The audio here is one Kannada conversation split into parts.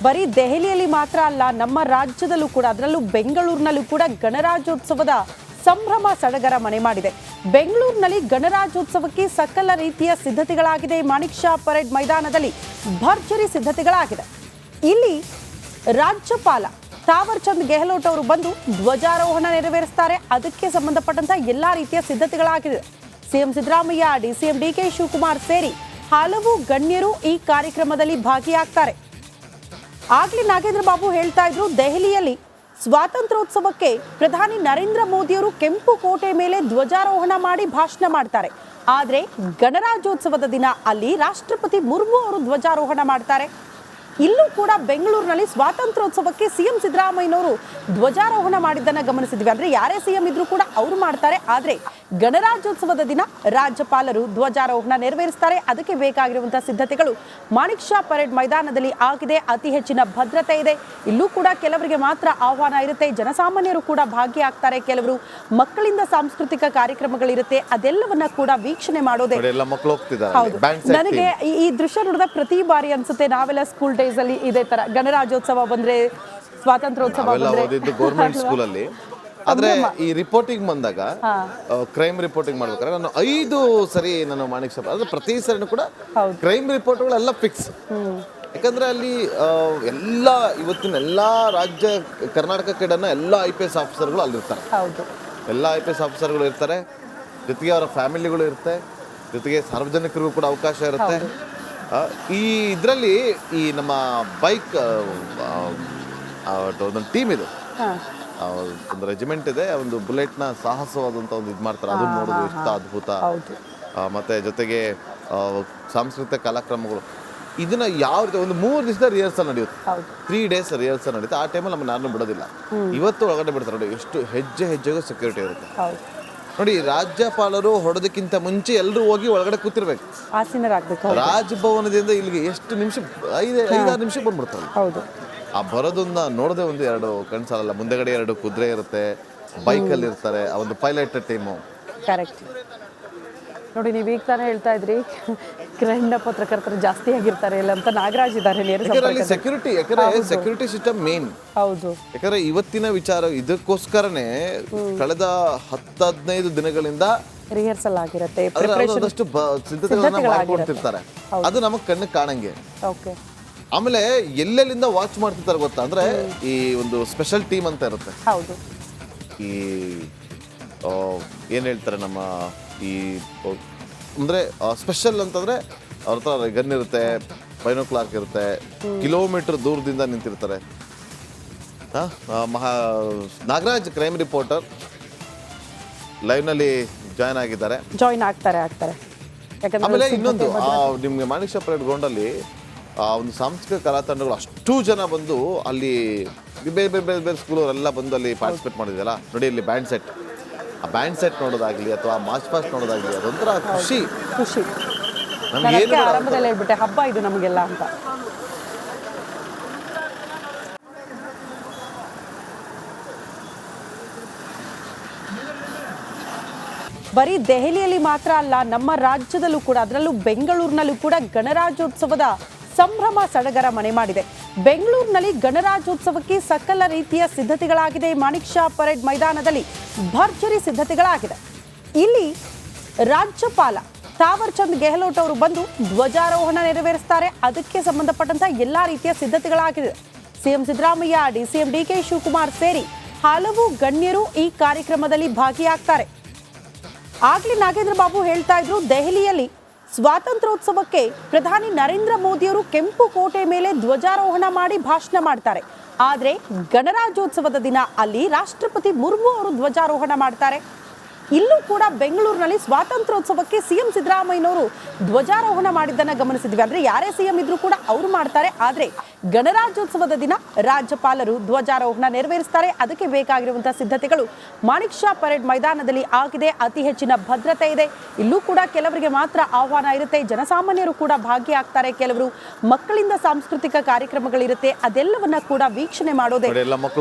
ಬರೀ ದೆಹಲಿಯಲ್ಲಿ ಮಾತ್ರ ಅಲ್ಲ, ನಮ್ಮ ರಾಜ್ಯದಲ್ಲೂ ಕೂಡ, ಅದರಲ್ಲೂ ಬೆಂಗಳೂರಿನಲ್ಲೂ ಕೂಡ ಗಣರಾಜ್ಯೋತ್ಸವದ ಸಂಭ್ರಮ ಸಡಗರ ಮನೆ ಮಾಡಿದೆ. ಬೆಂಗಳೂರಿನಲ್ಲಿ ಗಣರಾಜ್ಯೋತ್ಸವಕ್ಕೆ ಸಕಲ ರೀತಿಯ ಸಿದ್ಧತೆಗಳಾಗಿದೆ. ಮಾಣಿಕ್ ಷಾ ಪರೇಡ್ ಮೈದಾನದಲ್ಲಿ ಭರ್ಜರಿ ಸಿದ್ಧತೆಗಳಾಗಿದೆ. ಇಲ್ಲಿ ರಾಜ್ಯಪಾಲ ತಾವರ್ ಚಂದ್ ಗೆಹ್ಲೋಟ್ ಅವರು ಬಂದು ಧ್ವಜಾರೋಹಣ ನೆರವೇರಿಸ್ತಾರೆ. ಅದಕ್ಕೆ ಸಂಬಂಧಪಟ್ಟಂತ ಎಲ್ಲಾ ರೀತಿಯ ಸಿದ್ಧತೆಗಳಾಗಿದೆ. CM Siddaramaiah, DCM DK Shivakumar ಸೇರಿ ಹಲವು ಗಣ್ಯರು ಈ ಕಾರ್ಯಕ್ರಮದಲ್ಲಿ ಭಾಗಿಯಾಗ್ತಾರೆ. ಆಗ್ಲಿ ನಾಗೇಂದ್ರ ಬಾಬು ಹೇಳ್ತಾ ಇದ್ರು, ದೆಹಲಿಯಲ್ಲಿ ಸ್ವಾತಂತ್ರ್ಯೋತ್ಸವಕ್ಕೆ ಪ್ರಧಾನಿ ನರೇಂದ್ರ ಮೋದಿಯವರು ಕೆಂಪು ಕೋಟೆ ಮೇಲೆ ಧ್ವಜಾರೋಹಣ ಮಾಡಿ ಭಾಷಣ ಮಾಡ್ತಾರೆ. ಆದ್ರೆ ಗಣರಾಜ್ಯೋತ್ಸವದ ದಿನ ಅಲ್ಲಿ ರಾಷ್ಟ್ರಪತಿ ಮುರ್ಮು ಅವರು ಧ್ವಜಾರೋಹಣ ಮಾಡ್ತಾರೆ. ಇಲ್ಲೂ ಕೂಡ ಬೆಂಗಳೂರಿನಲ್ಲಿ ಸ್ವಾತಂತ್ರ್ಯೋತ್ಸವಕ್ಕೆ ಸಿಎಂ ಸಿದ್ದರಾಮಯ್ಯನವರು ಧ್ವಜಾರೋಹಣ ಮಾಡಿದ್ದನ್ನ ಗಮನಿಸಿದ್ವಿ. ಅಂದ್ರೆ ಯಾರೇ ಸಿಎಂ ಇದ್ರೂ ಕೂಡ ಅವರು ಮಾಡ್ತಾರೆ. ಆದ್ರೆ ಗಣರಾಜ್ಯೋತ್ಸವದ ದಿನ ರಾಜ್ಯಪಾಲರು ಧ್ವಜಾರೋಹಣ ನೆರವೇರಿಸ್ತಾರೆ. ಅದಕ್ಕೆ ಬೇಕಾಗಿರುವಂತಹ ಸಿದ್ಧತೆಗಳು ಮಾಣಿಕ್ ಷಾ ಪರೇಡ್ ಮೈದಾನದಲ್ಲಿ ಆಗಿದೆ. ಅತಿ ಹೆಚ್ಚಿನ ಭದ್ರತೆ ಇದೆ. ಇಲ್ಲೂ ಕೂಡ ಕೆಲವರಿಗೆ ಮಾತ್ರ ಆಹ್ವಾನ ಇರುತ್ತೆ. ಜನಸಾಮಾನ್ಯರು ಕೂಡ ಭಾಗಿಯಾಗ್ತಾರೆ. ಕೆಲವರು ಮಕ್ಕಳಿಂದ ಸಾಂಸ್ಕೃತಿಕ ಕಾರ್ಯಕ್ರಮಗಳಿರುತ್ತೆ. ಅದೆಲ್ಲವನ್ನ ಕೂಡ ವೀಕ್ಷಣೆ ಮಾಡೋದೇ. ಹೌದು, ನನಗೆ ಈ ದೃಶ್ಯ ನೋಡಿದ ಪ್ರತಿ ಬಾರಿ ಅನ್ಸುತ್ತೆ, ನಾವೆಲ್ಲ ಸ್ಕೂಲ್ ಡೇಸ್ ಅಲ್ಲಿ ಇದೇ ತರ ಗಣರಾಜ್ಯೋತ್ಸವ ಬಂದ್ರೆ, ಸ್ವಾತಂತ್ರ್ಯೋತ್ಸವ ಬಂದ್ರೆ ಗೌರ್ಮೆಂಟ್ ಸ್ಕೂಲ್ ಅಲ್ಲಿ. ಆದ್ರೆ ಈ ರಿಪೋರ್ಟಿಂಗ್ ಬಂದಾಗ, ಕ್ರೈಮ್ ರಿಪೋರ್ಟಿಂಗ್ ಮಾಡ್ಬೇಕಾದ್ರೆ ನಾನು 5 ಸರಿ ನಾನು ಮಾಣಿಕ್ ಷಾ ಅಂದ್ರೆ ಪ್ರತಿ ಸರಿನೂ ಕೂಡ ಕ್ರೈಮ್ ರಿಪೋರ್ಟ್ಗಳೆಲ್ಲ ಫಿಕ್ಸ್. ಯಾಕಂದ್ರೆ ಅಲ್ಲಿ ಇವತ್ತಿನ ಎಲ್ಲಾ ರಾಜ್ಯ ಕರ್ನಾಟಕ ಕಡೆನ ಎಲ್ಲ IPS ಆಫೀಸರ್ಗಳು ಅಲ್ಲಿರ್ತಾರೆ. ಎಲ್ಲ IPS ಆಫೀಸರ್ಗಳು ಇರ್ತಾರೆ. ಜೊತೆಗೆ ಅವರ ಫ್ಯಾಮಿಲಿಗಳು ಇರುತ್ತೆ. ಜೊತೆಗೆ ಸಾರ್ವಜನಿಕರಿಗೂ ಕೂಡ ಅವಕಾಶ ಇರುತ್ತೆ. ಈ ಇದರಲ್ಲಿ ಈ ನಮ್ಮ ಬೈಕ್ ಒಂದು ಟೀಮ್ ಇದೆ, ಒಂದು ರೆಜಿಮೆಂಟ್ ಇದೆ. ಒಂದು ಬುಲೆಟ್ ನ ಸಾಹಸವಾದಂತ ಒಂದು ಇದು ಮಾಡ್ತಾರೆ. ಅದನ್ನ ನೋಡೋದು ಎಷ್ಟು ಅದ್ಭುತ. ಮತ್ತೆ ಜೊತೆಗೆ ಸಾಂಸ್ಕೃತಿಕ ಕಾರ್ಯಕ್ರಮಗಳು. ಇದನ್ನ ಯಾವ ರೀತಿ ಒಂದು 3 ದಿವಸದ ರಿಹರ್ಸಲ್ ನಡೆಯುತ್ತೆ. 3 days ರಿಹರ್ಸಲ್ ನಡೆಯುತ್ತೆ. ಆ ಟೈಮಲ್ಲಿ ನಮ್ಮನ್ನ ಯಾರನ್ನೂ ಬಿಡೋದಿಲ್ಲ. ಇವತ್ತು ಒಳಗಡೆ ಬಿಡ್ತಾರೆ ನೋಡಿ, ಎಷ್ಟು ಹೆಜ್ಜೆಗೂ ಸೆಕ್ಯೂರಿಟಿ ಇರುತ್ತೆ ನೋಡಿ. ರಾಜ್ಯಪಾಲರು ಹೊಡೋದಕ್ಕಿಂತ ಮುಂಚೆ ಎಲ್ಲರೂ ಹೋಗಿ ಒಳಗಡೆ ಕೂತಿರ್ಬೇಕು. ರಾಜಭವನದಿಂದ ಇಲ್ಲಿಗೆ ಎಷ್ಟು ನಿಮಿಷ, 5-6 ನಿಮಿಷ ಬಂದ್ಬಿಡ್ತಾರೆ. ಆ ಬರೋದನ್ನ ನೋಡದೆ 1-2 ಕಣ್ಸಾಲಲ್ಲ. ಮುಂದೆಗಡೆ 2 ಕುದುರೆ ಇರುತ್ತೆ, ಬೈಕಲ್ಲಿ ಇರ್ತಾರೆ, ಆ ಒಂದು ಪೈಲಟ್ ಟೀಮು. ಕರೆಕ್ಟ್ ನೋಡಿ, ನೀವು ಈಗ ತಾನೇ ಹೇಳ್ತಾ ಇದ್ರಿ ಕ್ರೈಮ್ನ ಪತ್ರಕರ್ತರು ಜಾಸ್ತಿ ಆಗಿರ್ತಾರೆ ಇಲ್ಲ ಅಂತ. ನಾಗರಾಜ್ ಇದ್ದಾರೆ ಸೆಕ್ಯೂರಿಟಿ. ಯಾಕಂದ್ರೆ ಸೆಕ್ಯೂರಿಟಿ ಸಿಸ್ಟಮ್ ಮೇನ್. ಹೌದು, ಯಾಕಂದ್ರೆ ಇವತ್ತಿನ ವಿಚಾರ ಇದಕ್ಕೋಸ್ಕರನೇ ಕಳೆದ 10-15 ದಿನಗಳಿಂದ ರಿಹರ್ಸಲ್ ಆಗಿರುತ್ತೆ, ಅದಷ್ಟು ಸಿದ್ಧತೆಗಳನ್ನ ಮಾಡ್ಕೊಡ್ತಿರ್ತಾರೆ. ಅದು ನಮಗ್ ಕಣ್ಣಿಗೆ ಕಾಣಂಗೆ. ಆಮೇಲೆ ಎಲ್ಲೆಲ್ಲಿಂದ ವಾಚ್ ಮಾಡ್ತಿರ್ತಾರೆ ಗೊತ್ತಾ? ಅಂದ್ರೆ ಈ ಒಂದು ಸ್ಪೆಷಲ್ ಟೀಮ್ ಅಂತ ಇರುತ್ತೆ. ಈ ಏನ್ ಹೇಳ್ತಾರೆ ನಮ್ಮ ಈ ಅಂದ್ರೆ ಸ್ಪೆಷಲ್ ಅಂತಂದ್ರೆ ಅವ್ರ ಹತ್ರ ಗನ್ ಇರುತ್ತೆ, ಬೈನೋಕ್ಲಾರ್ಕ್ ಇರುತ್ತೆ, ಕಿಲೋಮೀಟರ್ ದೂರದಿಂದ ನಿಂತಿರ್ತಾರೆ. ನಾಗರಾಜ್ ಕ್ರೈಮ್ ರಿಪೋರ್ಟರ್ ಲೈವ್ ನಲ್ಲಿ ಜಾಯಿನ್ ಆಗ್ತಾರೆ. ಆಮೇಲೆ ಇನ್ನೊಂದು, ನಿಮ್ಗೆ ಮಾಣಿಕ್ ಷಾ ಪರೇಡ್ ಗ್ರೌಂಡ್ ಅಲ್ಲಿ ಒಂದು ಸಾಂಸ್ಕೃತಿಕ ಕಲಾ ತಂಡಗಳು ಅಷ್ಟು ಜನ ಬಂದು ಅಲ್ಲಿ ಬೇರೆ ಸ್ಕೂಲವರೆಲ್ಲ ಬಂದು ಅಲ್ಲಿ ಪಾರ್ಟಿಸಿಪೇಟ್ ಮಾಡಿದ್ಯಲ್ಲ ನೋಡಿ. ಇಲ್ಲಿ ಬ್ಯಾಂಡ್ ಸೆಟ್, ಆ ಬ್ಯಾಂಡ್ ಸೆಟ್ ನೋಡೋದಾಗ್ಲಿ ಅಥವಾ ಮಾರ್ಚ್ ಪಾಸ್ಟ್ ನೋಡೋದಾಗ್ಲಿ, ಅದೊಂಥರ ಖುಷಿ. ಆರಂಭದಲ್ಲಿ ಹೇಳ್ಬಿಟ್ಟೆ, ಹಬ್ಬ ಇದು ನಮಗೆಲ್ಲ ಅಂತ. ಬರೀ ದೆಹಲಿಯಲ್ಲಿ ಮಾತ್ರ ಅಲ್ಲ, ನಮ್ಮ ರಾಜ್ಯದಲ್ಲೂ ಕೂಡ, ಅದರಲ್ಲೂ ಬೆಂಗಳೂರಿನಲ್ಲೂ ಕೂಡ ಗಣರಾಜ್ಯೋತ್ಸವದ ಸಂಭ್ರಮ ಸಡಗರ ಮನೆ ಮಾಡಿದೆ. ಬೆಂಗಳೂರಿನಲ್ಲಿ ಗಣರಾಜ್ಯೋತ್ಸವಕ್ಕೆ ಸಕಲ ರೀತಿಯ ಸಿದ್ಧತೆಗಳಾಗಿದೆ. ಮಾಣಿಕ್ ಷಾ ಪರೇಡ್ ಮೈದಾನದಲ್ಲಿ ಭರ್ಜರಿ ಸಿದ್ಧತೆಗಳಾಗಿದೆ. ಇಲ್ಲಿ ರಾಜ್ಯಪಾಲ ತಾವರ್ ಚಂದ್ ಗೆಹ್ಲೋಟ್ ಅವರು ಬಂದು ಧ್ವಜಾರೋಹಣ ನೆರವೇರಿಸ್ತಾರೆ. ಅದಕ್ಕೆ ಸಂಬಂಧಪಟ್ಟಂತ ಎಲ್ಲಾ ರೀತಿಯ ಸಿದ್ಧತೆಗಳಾಗಿದೆ. CM Siddaramaiah, DCM DK Shivakumar ಸೇರಿ ಹಲವು ಗಣ್ಯರು ಈ ಕಾರ್ಯಕ್ರಮದಲ್ಲಿ ಭಾಗಿಯಾಗ್ತಾರೆ. ಆಗ್ಲಿ ನಾಗೇಂದ್ರ ಬಾಬು ಹೇಳ್ತಾ ಇದ್ರು, ದೆಹಲಿಯಲ್ಲಿ ಸ್ವಾತಂತ್ರ್ಯೋತ್ಸವಕ್ಕೆ ಪ್ರಧಾನಿ ನರೇಂದ್ರ ಮೋದಿಯವರು ಕೆಂಪು ಕೋಟೆ ಮೇಲೆ ಧ್ವಜಾರೋಹಣ ಮಾಡಿ ಭಾಷಣ ಮಾಡ್ತಾರೆ. ಆದ್ರೆ ಗಣರಾಜ್ಯೋತ್ಸವದ ದಿನ ಅಲ್ಲಿ ರಾಷ್ಟ್ರಪತಿ ಮುರ್ಮು ಅವರು ಧ್ವಜಾರೋಹಣ ಮಾಡ್ತಾರೆ. ಇಲ್ಲೂ ಕೂಡ ಬೆಂಗಳೂರಿನಲ್ಲಿ ಸ್ವಾತಂತ್ರ್ಯೋತ್ಸವಕ್ಕೆ ಸಿಎಂ ಸಿದ್ದರಾಮಯ್ಯನವರು ಧ್ವಜಾರೋಹಣ ಮಾಡಿದ್ದನ್ನ ಗಮನಿಸಿದ್ವಿ. ಅಂದ್ರೆ ಯಾರೇ ಸಿಎಂ ಇದ್ರೂ ಕೂಡ ಅವರು ಮಾಡ್ತಾರೆ. ಆದ್ರೆ ಗಣರಾಜ್ಯೋತ್ಸವದ ದಿನ ರಾಜ್ಯಪಾಲರು ಧ್ವಜಾರೋಹಣ ನೆರವೇರಿಸ್ತಾರೆ. ಅದಕ್ಕೆ ಬೇಕಾಗಿರುವಂತಹ ಸಿದ್ಧತೆಗಳು ಮಾಣಿಕ್ ಷಾ ಪರೇಡ್ ಮೈದಾನದಲ್ಲಿ ಆಗಿದೆ. ಅತಿ ಹೆಚ್ಚಿನ ಭದ್ರತೆ ಇದೆ. ಇಲ್ಲೂ ಕೂಡ ಕೆಲವರಿಗೆ ಮಾತ್ರ ಆಹ್ವಾನ ಇರುತ್ತೆ. ಜನಸಾಮಾನ್ಯರು ಕೂಡ ಭಾಗಿಯಾಗ್ತಾರೆ. ಕೆಲವರು ಮಕ್ಕಳಿಂದ ಸಾಂಸ್ಕೃತಿಕ ಕಾರ್ಯಕ್ರಮಗಳಿರುತ್ತೆ. ಅದೆಲ್ಲವನ್ನ ಕೂಡ ವೀಕ್ಷಣೆ ಮಾಡೋದೇ.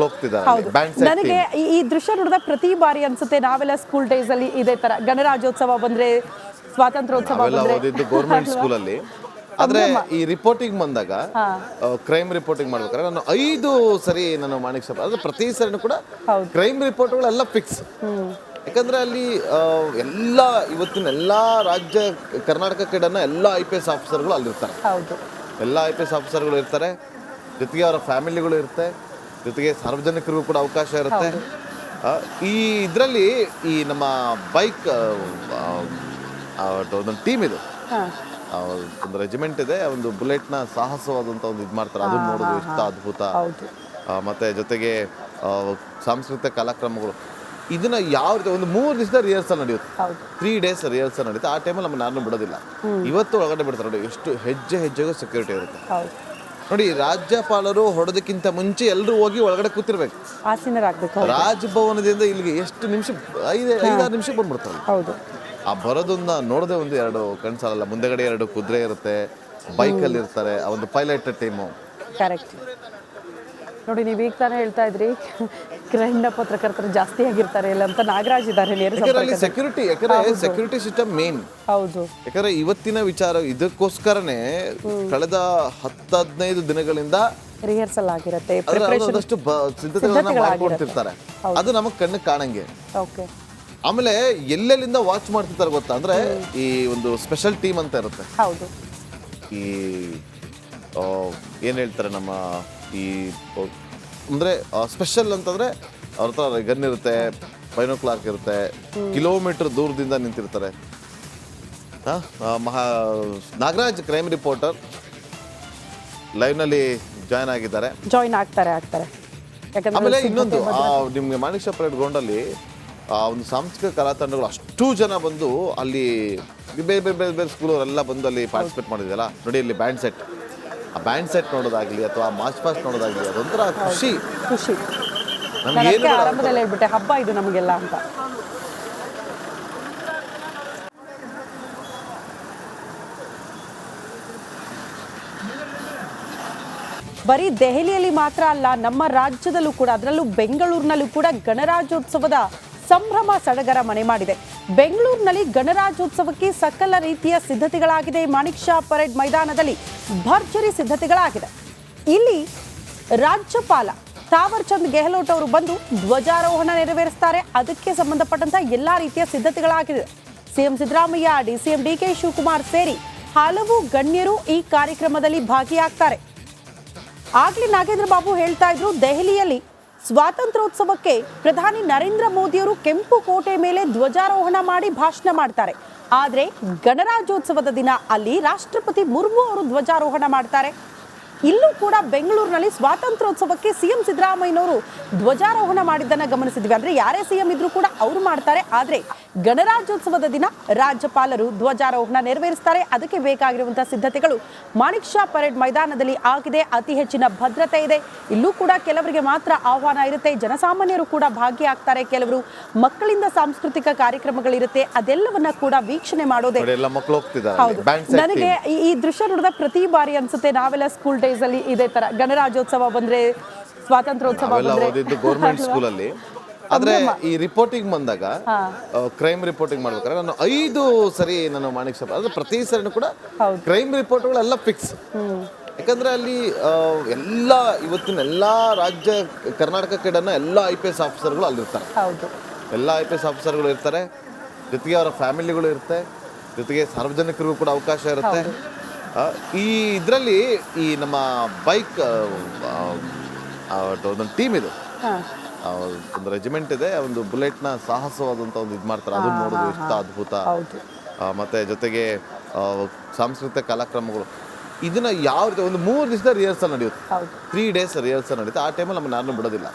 ಹೌದು, ನನಗೆ ಈ ದೃಶ್ಯ ನೋಡಿದ ಪ್ರತಿ ಬಾರಿ ಅನ್ಸುತ್ತೆ, ನಾವೆಲ್ಲ ಸ್ಕೂಲ್ ಡೇಸ್ ಅಲ್ಲಿ ಇದೇ ತರ ಗಣರಾಜ್ಯೋತ್ಸವ ಬಂದ್ರೆ, ಸ್ವಾತಂತ್ರ್ಯೋತ್ಸವ ಬಂದ್ರೆ ಗೌರ್ಮೆಂಟ್ ಸ್ಕೂಲ್ ಅಲ್ಲಿ. ಆದ್ರೆ ಈ ರಿಪೋರ್ಟಿಂಗ್ ಬಂದಾಗ ಕ್ರೈಮ್ ರಿಪೋರ್ಟಿಂಗ್ ಮಾಡ್ಬೇಕಾದ್ರೆ ನಾನು 5 ಸರಿ ನಾನು ಮಾಣಿಕ್ ಶಾಪ್ ಅಂದ್ರೆ ಪ್ರತಿ ಸರಿನೂ ಕೂಡ ಕ್ರೈಮ್ ರಿಪೋರ್ಟ್ಗಳೆಲ್ಲ ಫಿಕ್ಸ್. ಯಾಕಂದ್ರೆ ಅಲ್ಲಿ ಎಲ್ಲ ಇವತ್ತಿನ ಎಲ್ಲಾ ರಾಜ್ಯ ಕರ್ನಾಟಕ ಕಡೆನ ಎಲ್ಲ IPS ಆಫೀಸರ್ಗಳು ಅಲ್ಲಿರ್ತಾರೆ. ಎಲ್ಲ IPS ಆಫೀಸರ್ಗಳು ಇರ್ತಾರೆ, ಜೊತೆಗೆ ಅವರ ಫ್ಯಾಮಿಲಿಗಳು ಇರುತ್ತೆ, ಜೊತೆಗೆ ಸಾರ್ವಜನಿಕರಿಗೂ ಕೂಡ ಅವಕಾಶ ಇರುತ್ತೆ. ಈ ಇದರಲ್ಲಿ ಈ ನಮ್ಮ ಬೈಕ್ ಒಂದು ಟೀಮ್ ಇದು, ಒಂದು ರೆಜಿಮೆಂಟ್ ಇದೆ, ಒಂದು ಬುಲೆಟ್ನ ಸಾಹಸವಾದಂಥ ಒಂದು ಇದು ಮಾಡ್ತಾರೆ. ಅದನ್ನ ನೋಡೋದು ಎಷ್ಟು ಅದ್ಭುತ. ಮತ್ತೆ ಜೊತೆಗೆ ಸಾಂಸ್ಕೃತಿಕ ಕಾರ್ಯಕ್ರಮಗಳು ಇದನ್ನ ಯಾವ ರೀತಿ ಒಂದು 3 ದಿವಸದ ರಿಹರ್ಸಲ್ ನಡೆಯುತ್ತೆ, 3 days ರಿಹರ್ಸಲ್ ನಡೆಯುತ್ತೆ. ಆ ಟೈಮಲ್ಲಿ ನಮ್ಮನ್ನು ಯಾರನ್ನೂ ಬಿಡೋದಿಲ್ಲ. ಇವತ್ತು ಒಳಗಡೆ ಬಿಡ್ತಾರೆ ನೋಡಿ, ಎಷ್ಟು ಹೆಜ್ಜೆ ಹೆಜ್ಜೆಗೂ ಸೆಕ್ಯೂರಿಟಿ ಇರುತ್ತೆ ನೋಡಿ. ರಾಜ್ಯಪಾಲರು ಹೊಡೋದಕ್ಕಿಂತ ಮುಂಚೆ ಎಲ್ಲರೂ ಹೋಗಿ ಒಳಗಡೆ ಕೂತಿರ್ಬೇಕು, ಆಸೀನರಾಗಬೇಕು. ರಾಜಭವನದಿಂದ ಇಲ್ಲಿಗೆ ಎಷ್ಟು ನಿಮಿಷ, 5-6 ನಿಮಿಷ ಬಂದ್ಬಿಡ್ತಾರೆ. ಆ ಬರೋದನ್ನ ನೋಡದೆ 1-2 ಕಣ್ಸಾಲಲ್ಲ. ಮುಂದೆಗಡೆ 2 ಕುದುರೆ ಇರುತ್ತೆ, ಬೈಕಲ್ಲಿ ಇರ್ತಾರೆ, ಆ ಒಂದು ಪೈಲಟ್ ಟೀಮು. ಕರೆಕ್ಟ್ ನೋಡಿ, ನೀವು ಈಗ ತಾನೇ ಹೇಳ್ತಾ ಇದ್ರಿ ಕ್ರೈಮ್ನ ಪತ್ರಕರ್ತರು ಜಾಸ್ತಿ ಆಗಿರ್ತಾರೆ ಇಲ್ಲ ಅಂತ. ನಾಗರಾಜ್ ಇದ್ದಾರೆ ಸೆಕ್ಯೂರಿಟಿ, ಯಾಕಂದ್ರೆ ಸೆಕ್ಯೂರಿಟಿ ಸಿಸ್ಟಮ್ ಮೇನ್. ಯಾಕಂದ್ರೆ ಇವತ್ತಿನ ವಿಚಾರ ಇದಕ್ಕೋಸ್ಕರನೇ ಕಳೆದ 10-15 ದಿನಗಳಿಂದ ರಿಹರ್ಸಲ್ ಆಗಿರುತ್ತೆ, ಅದಷ್ಟು ಸಿದ್ಧತೆಗಳನ್ನ ಮಾಡ್ಕೊಡ್ತಿರ್ತಾರೆ. ಅದು ನಮಗ್ ಕಣ್ಣಿಗೆ ಕಾಣಂಗೆ. ಆಮೇಲೆ ಎಲ್ಲೆಲ್ಲಿಂದ ವಾಚ್ ಮಾಡ್ತಿರ್ತಾರೆ ಗೊತ್ತಾ, ಅಂದ್ರೆ ಈ ಒಂದು ಸ್ಪೆಷಲ್ ಟೀಮ್ ಅಂತ ಇರುತ್ತೆ. ಈ ಏನ್ ಹೇಳ್ತಾರೆ ನಮ್ಮ ಈ ಅಂದ್ರೆ ಸ್ಪೆಷಲ್ ಅಂತಂದ್ರೆ ಅವ್ರ ಹತ್ರ ಗನ್ ಇರುತ್ತೆ, ಬೈನೋಕ್ಲಾರ್ಕ್ ಇರುತ್ತೆ, ಕಿಲೋಮೀಟರ್ ದೂರದಿಂದ ನಿಂತಿರ್ತಾರೆ. ನಾಗರಾಜ್ ಕ್ರೈಮ್ ರಿಪೋರ್ಟರ್ ಲೈವ್ ನಲ್ಲಿ ಜಾಯಿನ್ ಆಗ್ತಾರೆ. ಆಮೇಲೆ ಇನ್ನೊಂದು ನಿಮ್ಗೆ ಮಾಣಿಕ್ ಶಾಪ್ ಪರೇಡ್ ಗ್ರೌಂಡ್ ಅಲ್ಲಿ ಒಂದು ಸಾಂಸ್ಕೃತಿಕ ಕಲಾ ತಂಡಗಳು ಅಷ್ಟು ಜನ ಬಂದು ಅಲ್ಲಿ ಬೇರೆ ಬೇರೆ ಸ್ಕೂಲವರೆಲ್ಲ ಬಂದು ಅಲ್ಲಿ ಪಾರ್ಟಿಸಿಪೇಟ್ ಮಾಡಿದ್ಯಲ್ಲ ನೋಡಿ. ಅಲ್ಲಿ ಆ ಬ್ಯಾಂಡ್ ಸೆಟ್ ನೋಡೋದಾಗ್ಲಿ ಅಥವಾ ಮಾರ್ಚ್ ಪಾಸ್ಟ್ ನೋಡೋದಾಗ್ಲಿ, ಅದೊಂಥರ ಖುಷಿ. ಆರಂಭದಲ್ಲಿ ಹೇಳ್ಬಿಟ್ಟೆ, ಹಬ್ಬ ಇದು ನಮಗೆಲ್ಲ ಅಂತ. ಬರೀ ದೆಹಲಿಯಲ್ಲಿ ಮಾತ್ರ ಅಲ್ಲ, ನಮ್ಮ ರಾಜ್ಯದಲ್ಲೂ ಕೂಡ, ಅದರಲ್ಲೂ ಬೆಂಗಳೂರಿನಲ್ಲೂ ಕೂಡ ಗಣರಾಜ್ಯೋತ್ಸವದ ಸಂಭ್ರಮ ಸಡಗರ ಮನೆ ಮಾಡಿದೆ. ಬೆಂಗಳೂರಿನಲ್ಲಿ ಗಣರಾಜ್ಯೋತ್ಸವಕ್ಕೆ ಸಕಲ ರೀತಿಯ ಸಿದ್ಧತೆಗಳಾಗಿದೆ. ಮಾಣಿಕ್ ಷಾ ಪರೇಡ್ ಮೈದಾನದಲ್ಲಿ ಭರ್ಜರಿ ಸಿದ್ಧತೆಗಳಾಗಿದೆ. ಇಲ್ಲಿ ರಾಜ್ಯಪಾಲ ತಾವರ್ ಚಂದ್ ಗೆಹ್ಲೋಟ್ ಅವರು ಬಂದು ಧ್ವಜಾರೋಹಣ ನೆರವೇರಿಸ್ತಾರೆ. ಅದಕ್ಕೆ ಸಂಬಂಧಪಟ್ಟಂತ ಎಲ್ಲಾ ರೀತಿಯ ಸಿದ್ಧತೆಗಳಾಗಿದೆ. CM Siddaramaiah, DCM DK Shivakumar ಸೇರಿ ಹಲವು ಗಣ್ಯರು ಈ ಕಾರ್ಯಕ್ರಮದಲ್ಲಿ ಭಾಗಿಯಾಗ್ತಾರೆ. ಆಗ್ಲಿ ನಾಗೇಂದ್ರ ಬಾಬು ಹೇಳ್ತಾ ಇದ್ರು, ದೆಹಲಿಯಲ್ಲಿ ಸ್ವಾತಂತ್ರ್ಯೋತ್ಸವಕ್ಕೆ ಪ್ರಧಾನಿ ನರೇಂದ್ರ ಮೋದಿಯವರು ಕೆಂಪು ಕೋಟೆ ಮೇಲೆ ಧ್ವಜಾರೋಹಣ ಮಾಡಿ ಭಾಷಣ ಮಾಡ್ತಾರೆ. ಆದರೆ ಗಣರಾಜ್ಯೋತ್ಸವದ ದಿನ ಅಲ್ಲಿ ರಾಷ್ಟ್ರಪತಿ ಮುರ್ಮು ಅವರು ಧ್ವಜಾರೋಹಣ ಮಾಡ್ತಾರೆ. ಇಲ್ಲೂ ಕೂಡ ಬೆಂಗಳೂರಿನಲ್ಲಿ ಸ್ವಾತಂತ್ರ್ಯೋತ್ಸವಕ್ಕೆ ಸಿಎಂ ಸಿದ್ದರಾಮಯ್ಯನವರು ಧ್ವಜಾರೋಹಣ ಮಾಡಿದ್ದನ್ನು ಗಮನಿಸಿದ್ವಿ. ಅಂದ್ರೆ ಯಾರೇ ಸಿಎಂ ಇದ್ರೂ ಕೂಡ ಅವರು ಮಾಡ್ತಾರೆ. ಆದರೆ ಗಣರಾಜ್ಯೋತ್ಸವದ ದಿನ ರಾಜ್ಯಪಾಲರು ಧ್ವಜಾರೋಹಣ ನೆರವೇರಿಸ್ತಾರೆ. ಅದಕ್ಕೆ ಬೇಕಾಗಿರುವಂತಹ ಸಿದ್ಧತೆಗಳು ಮಾಣಿಕ್ ಷಾ ಪರೇಡ್ ಮೈದಾನದಲ್ಲಿ ಆಗಿದೆ. ಅತಿ ಹೆಚ್ಚಿನ ಭದ್ರತೆ ಇದೆ. ಇಲ್ಲೂ ಕೂಡ ಕೆಲವರಿಗೆ ಮಾತ್ರ ಆಹ್ವಾನ ಇರುತ್ತೆ, ಜನಸಾಮಾನ್ಯರು ಕೂಡ ಭಾಗಿಯಾಗ್ತಾರೆ. ಕೆಲವರು ಮಕ್ಕಳಿಂದ ಸಾಂಸ್ಕೃತಿಕ ಕಾರ್ಯಕ್ರಮಗಳಿರುತ್ತೆ, ಅದೆಲ್ಲವನ್ನ ಕೂಡ ವೀಕ್ಷಣೆ ಮಾಡೋದೇ. ನನಗೆ ಈ ದೃಶ್ಯ ನೋಡಿದ ಪ್ರತಿ ಬಾರಿ ಅನ್ಸುತ್ತೆ, ನಾವೆಲ್ಲ ಸ್ಕೂಲ್ ಡೇಸ್ ಅಲ್ಲಿ ಇದೇ ತರ ಗಣರಾಜ್ಯೋತ್ಸವ ಬಂದ್ರೆ, ಸ್ವಾತಂತ್ರ್ಯೋತ್ಸವ ಬಂದ್ರೆ ಗೌರ್ಮೆಂಟ್ ಸ್ಕೂಲ್ ಅಲ್ಲಿ. ಆದ್ರೆ ಈ ರಿಪೋರ್ಟಿಂಗ್ ಬಂದಾಗ ಕ್ರೈಮ್ ರಿಪೋರ್ಟಿಂಗ್ ಮಾಡ್ಬೇಕಾದ್ರೆ ನಾನು 5 ಸರಿ ನಾನು ಮಾಣಿಕ್ ಶಾಪ್ ಅಂದ್ರೆ ಪ್ರತಿ ಸರಿನೂ ಕೂಡ ಕ್ರೈಮ್ ರಿಪೋರ್ಟ್ಗಳೆಲ್ಲ ಫಿಕ್ಸ್. ಯಾಕಂದ್ರೆ ಅಲ್ಲಿ ಎಲ್ಲ ಇವತ್ತಿನ ಎಲ್ಲಾ ರಾಜ್ಯ ಕರ್ನಾಟಕ ಕಡೆನ ಎಲ್ಲ IPS ಆಫೀಸರ್ಗಳು ಅಲ್ಲಿರ್ತಾರೆ. ಎಲ್ಲ IPS ಆಫೀಸರ್ಗಳು ಇರ್ತಾರೆ, ಜೊತೆಗೆ ಅವರ ಫ್ಯಾಮಿಲಿಗಳು ಇರುತ್ತೆ, ಜೊತೆಗೆ ಸಾರ್ವಜನಿಕರಿಗೂ ಕೂಡ ಅವಕಾಶ ಇರುತ್ತೆ. ಈ ಇದರಲ್ಲಿ ಈ ನಮ್ಮ ಬೈಕ್ ಒಂದು ಟೀಮ್ ಇದು, ಒಂದು ರೆಜಿಮೆಂಟ್ ಇದೆ, ಒಂದು ಬುಲೆಟ್ನ ಸಾಹಸವಾದಂಥ ಒಂದು ಇದು ಮಾಡ್ತಾರೆ. ಅದನ್ನ ನೋಡೋದು ಎಷ್ಟು ಅದ್ಭುತ. ಮತ್ತೆ ಜೊತೆಗೆ ಸಾಂಸ್ಕೃತಿಕ ಕಾರ್ಯಕ್ರಮಗಳು ಇದನ್ನ ಯಾವ ರೀತಿ ಒಂದು 3 ದಿವಸದ ರಿಹರ್ಸಲ್ ನಡೆಯುತ್ತೆ, 3 days ರಿಹರ್ಸಲ್ ನಡೆಯುತ್ತೆ. ಆ ಟೈಮಲ್ಲಿ ನಮ್ಮನ್ನು ಯಾರನ್ನೂ ಬಿಡೋದಿಲ್ಲ.